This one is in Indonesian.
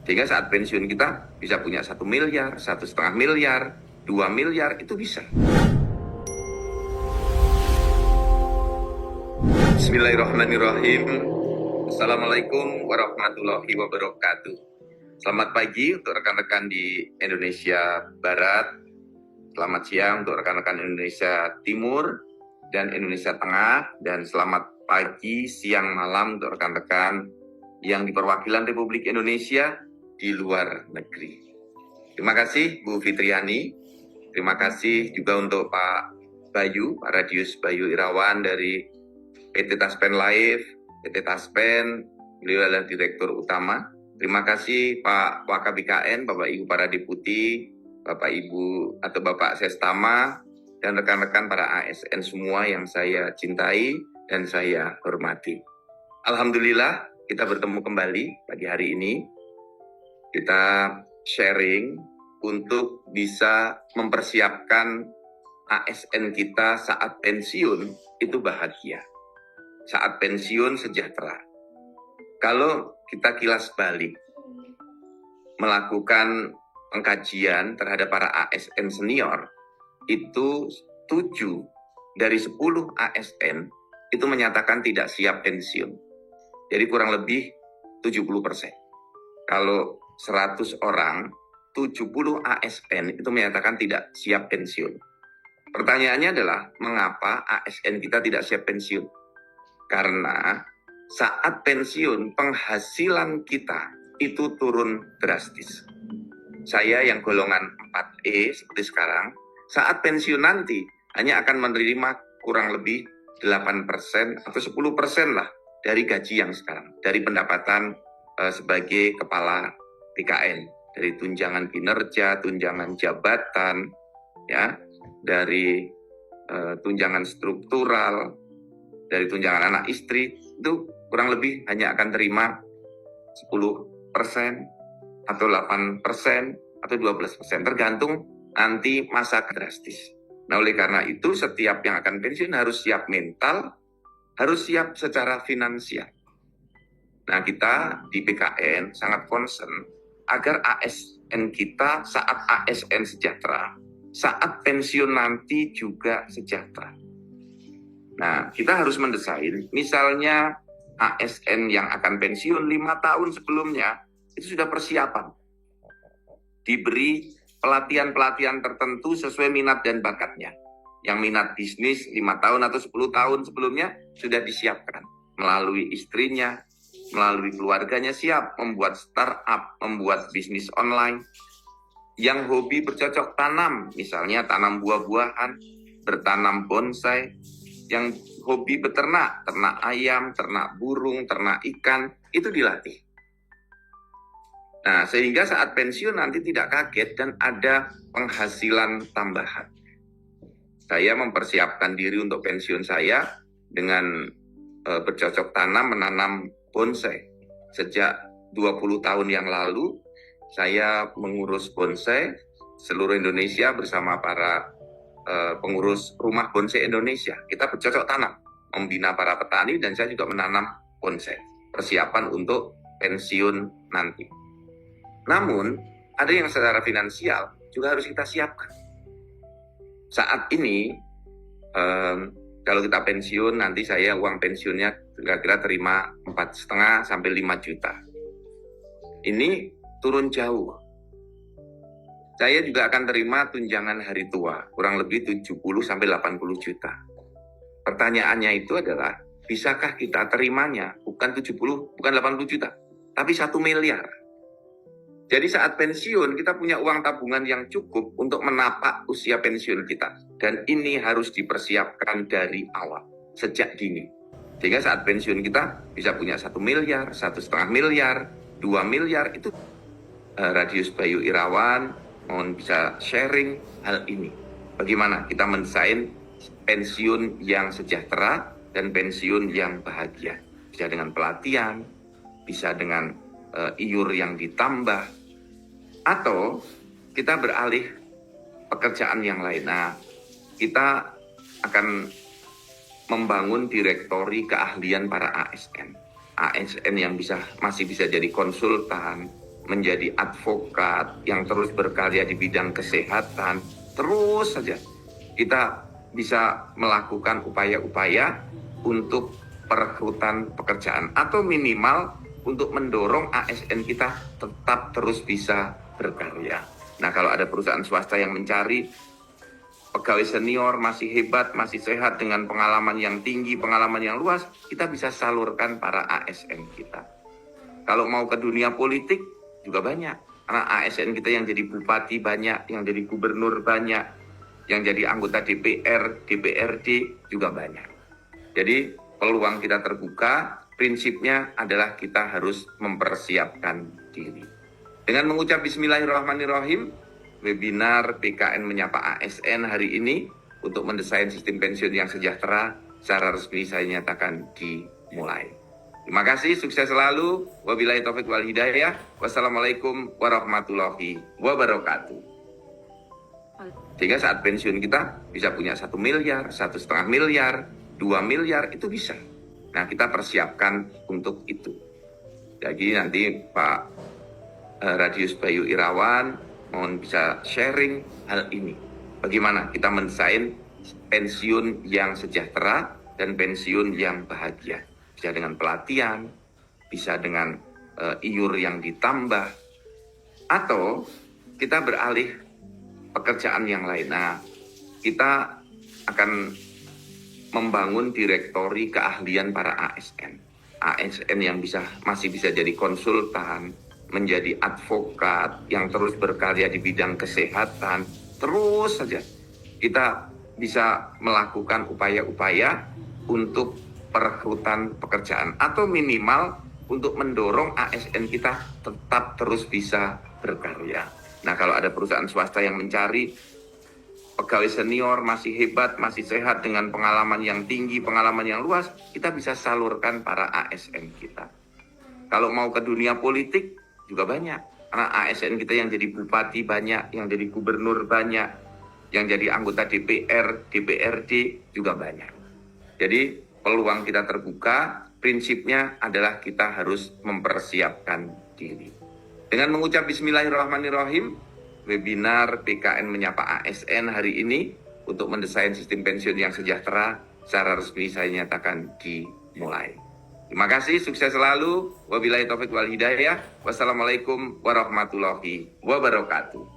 Sehingga saat pensiun kita bisa punya 1 miliar, 1,5 miliar, 2 miliar, itu bisa. Bismillahirrahmanirrahim. Assalamualaikum warahmatullahi wabarakatuh. Selamat pagi untuk rekan-rekan di Indonesia Barat. Selamat siang untuk rekan-rekan Indonesia Timur dan Indonesia Tengah. Dan selamat pagi, siang, malam untuk rekan-rekan yang di perwakilan Republik Indonesia di luar negeri. Terima kasih Bu Fitriani. Terima kasih juga untuk Pak Bayu, Pak Radius Bayu Irawan dari PT Taspen Live, PT Taspen, beliau adalah Direktur Utama. Terima kasih Pak Wakabikn, Bapak Ibu para Deputi, Bapak Ibu atau Bapak Sestama, dan rekan-rekan para ASN semua yang saya cintai dan saya hormati. Alhamdulillah kita bertemu kembali pagi hari ini. Kita sharing untuk bisa mempersiapkan ASN kita saat pensiun itu bahagia. Saat pensiun sejahtera. Kalau kita kilas balik, melakukan pengkajian terhadap para ASN senior, itu 7 dari 10 ASN itu menyatakan tidak siap pensiun. Jadi kurang lebih 70%. Kalau 100 orang, 70 ASN itu menyatakan tidak siap pensiun. Pertanyaannya adalah, mengapa ASN kita tidak siap pensiun? Karena saat pensiun penghasilan kita itu turun drastis. Saya yang golongan 4E seperti sekarang, saat pensiun nanti hanya akan menerima kurang lebih 8% atau 10% lah dari gaji yang sekarang, dari pendapatan sebagai kepala PKN, dari tunjangan kinerja, tunjangan jabatan, ya, dari tunjangan struktural, dari tunjangan anak istri, itu kurang lebih hanya akan terima 10% atau 8% atau 12%, tergantung nanti masa drastis. Nah, oleh karena itu setiap yang akan pensiun harus siap mental, harus siap secara finansial. Nah, kita di PKN sangat concern agar ASN kita saat ASN sejahtera, saat pensiun nanti juga sejahtera. Nah, kita harus mendesain, misalnya ASN yang akan pensiun 5 tahun sebelumnya, itu sudah persiapan. Diberi pelatihan-pelatihan tertentu sesuai minat dan bakatnya. Yang minat bisnis 5 tahun atau 10 tahun sebelumnya sudah disiapkan. Melalui istrinya, melalui keluarganya siap membuat startup, membuat bisnis online. Yang hobi bercocok tanam, misalnya tanam buah-buahan, bertanam bonsai. Yang hobi beternak, ternak ayam, ternak burung, ternak ikan, itu dilatih. Nah, sehingga saat pensiun nanti tidak kaget dan ada penghasilan tambahan. Saya mempersiapkan diri untuk pensiun saya dengan bercocok tanam, menanam bonsai. Sejak 20 tahun yang lalu, saya mengurus bonsai seluruh Indonesia bersama para pengurus rumah bonsai Indonesia. Kita bercocok tanam, membina para petani, dan saya juga menanam bonsai. Persiapan untuk pensiun nanti. Namun, ada yang secara finansial juga harus kita siapkan. Saat ini, kalau kita pensiun, nanti saya uang pensiunnya kira-kira terima 4,5 sampai 5 juta. Ini turun jauh. Saya juga akan terima tunjangan hari tua, kurang lebih 70 sampai 80 juta. Pertanyaannya itu adalah, bisakah kita terimanya bukan 70, bukan 80 juta, tapi 1 miliar. Jadi saat pensiun kita punya uang tabungan yang cukup untuk menapak usia pensiun kita. Dan ini harus dipersiapkan dari awal, sejak dini. Sehingga saat pensiun kita bisa punya 1 miliar, 1,5 miliar, 2 miliar, itu Radius Bayu Irawan mohon bisa sharing hal ini. Bagaimana kita mendesain pensiun yang sejahtera dan pensiun yang bahagia. Bisa dengan pelatihan, bisa dengan iur yang ditambah, atau kita beralih pekerjaan yang lain. Nah, kita akan membangun direktori keahlian para ASN. ASN yang masih bisa jadi konsultan, menjadi advokat yang terus berkarya di bidang kesehatan, terus saja kita bisa melakukan upaya-upaya untuk perekrutan pekerjaan atau minimal untuk mendorong ASN kita tetap terus bisa berkarya. Nah, kalau ada perusahaan swasta yang mencari pegawai senior masih hebat, masih sehat dengan pengalaman yang tinggi, pengalaman yang luas, kita bisa salurkan para ASN kita. Kalau mau ke dunia politik juga banyak, karena ASN kita yang jadi bupati banyak, yang jadi gubernur banyak, yang jadi anggota DPR, DPRD juga banyak. Jadi peluang kita terbuka, prinsipnya adalah kita harus mempersiapkan diri. Dengan mengucap Bismillahirrahmanirrahim, webinar PKN Menyapa ASN hari ini untuk mendesain sistem pensiun yang sejahtera secara resmi saya nyatakan dimulai. Terima kasih, sukses selalu. Wabillahi taufik wal hidayah. Wassalamualaikum warahmatullahi wabarakatuh. Sehingga saat pensiun kita bisa punya 1 miliar, 1,5 miliar, 2 miliar, itu bisa. Nah, kita persiapkan untuk itu. Jadi nanti Pak Radius Bayu Irawan mohon bisa sharing hal ini. Bagaimana kita mendesain pensiun yang sejahtera dan pensiun yang bahagia. Bisa dengan pelatihan, bisa dengan iur yang ditambah, atau kita beralih pekerjaan yang lain. Nah, kita akan membangun direktori keahlian para ASN. ASN yang masih bisa jadi konsultan, menjadi advokat yang terus berkarya di bidang kesehatan, terus saja kita bisa melakukan upaya-upaya untuk perekrutan pekerjaan atau minimal untuk mendorong ASN kita tetap terus bisa berkarya. Nah, kalau ada perusahaan swasta yang mencari pegawai senior masih hebat, masih sehat dengan pengalaman yang tinggi, pengalaman yang luas, kita bisa salurkan para ASN kita. Kalau mau ke dunia politik juga banyak, karena ASN kita yang jadi bupati banyak, yang jadi gubernur banyak, yang jadi anggota DPR, DPRD juga banyak. Jadi peluang kita terbuka, prinsipnya adalah kita harus mempersiapkan diri. Dengan mengucap Bismillahirrahmanirrahim, webinar PKN Menyapa ASN hari ini untuk mendesain sistem pensiun yang sejahtera secara resmi saya nyatakan dimulai. Terima kasih, sukses selalu. Wabillahi taufik wal hidayah. Wassalamualaikum warahmatullahi wabarakatuh.